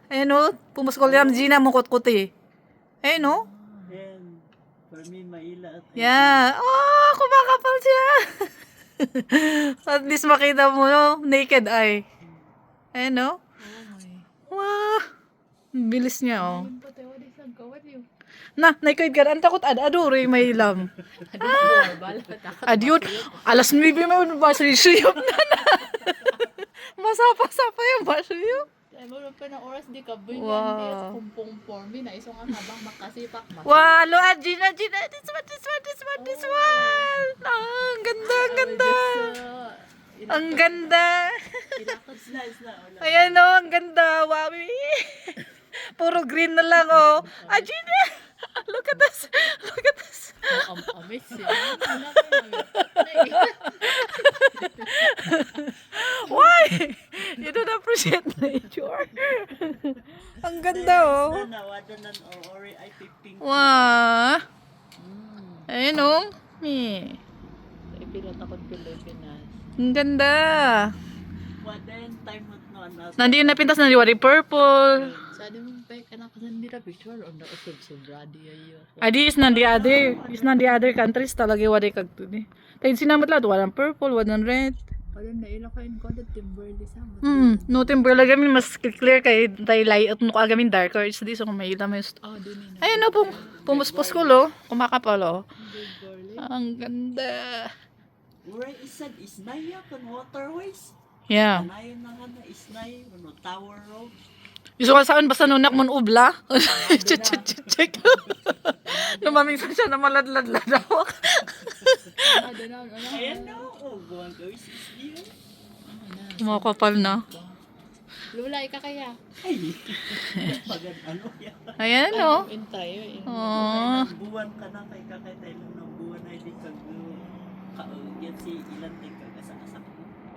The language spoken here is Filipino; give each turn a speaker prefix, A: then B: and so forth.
A: Ayun o, pumuskol yan, Gina, mukot-kuti. Ayun o.
B: Then, for me, maila at
A: Yeah. Oh, kumakapal siya. At least makita mo, no? Naked eye. Ayun o. Wow. Ang bilis niya, oh. Na, naked ka. Ang takot adore, may ilam. Adyot. Alas 9 may basuyop na na. Masapa-sapa yung basuyop.
C: Mo pa ng oras di ka
A: Wow.
C: binyan kumpong formi na isong nga habang makasipak mas.
A: Wow, load, Gina. This one. Ah, ang ganda, ang ganda. Ang ganda.
B: Slice na, wala.
A: Ayan o, ang ganda. Wow. Puro green na lang, oh. Ah, Gina. Look at this. Look at this.
C: Amis siya.
A: Why? You don't appreciate nature. Ang ganda, oh.
B: Nawada ng ori ay piping.
A: Wow. Ayun, oh. Eh.
C: Ipilot ako Pilipinas.
A: Ang ganda.
B: Wada yung time mo no anas.
A: Nandiyo napintas na diwari purple.
C: Sa di mo pa ka na kasandira picture on the usod-sobra di ayo.
A: Adi is nan the other countries talaga wari kagto ni. Tayo sinamat lahat, walang purple, walang red.
C: Wala na ila kain ko the timber di sa mo.
A: No timber lang gamin mas clear kay tayo light no gamin darker. It's di so may ila may.
C: Oh, dun ni.
A: Ayun no, pumuspos ko lo, kumakapal oh. Ang ganda.
B: Uri isad isnaya kan waterways.
A: Yeah.
B: Kanayon na nga na isnay, ano, tower road.
A: Gusto ka saan basta nunak mon ubla? Check. Lumaming sa siya na maladlad-lad ako.
B: Ayan na, oh, buwan ko is yun.
A: Kumakapal na.
C: Lulay ka kaya.
B: Ay, pagan ano yan.
A: Ayan oh.
C: Intay yun.
A: Oh.
B: Buwan ka na kay kakay tayo ng buwan ay di kag yan si ilan tay ka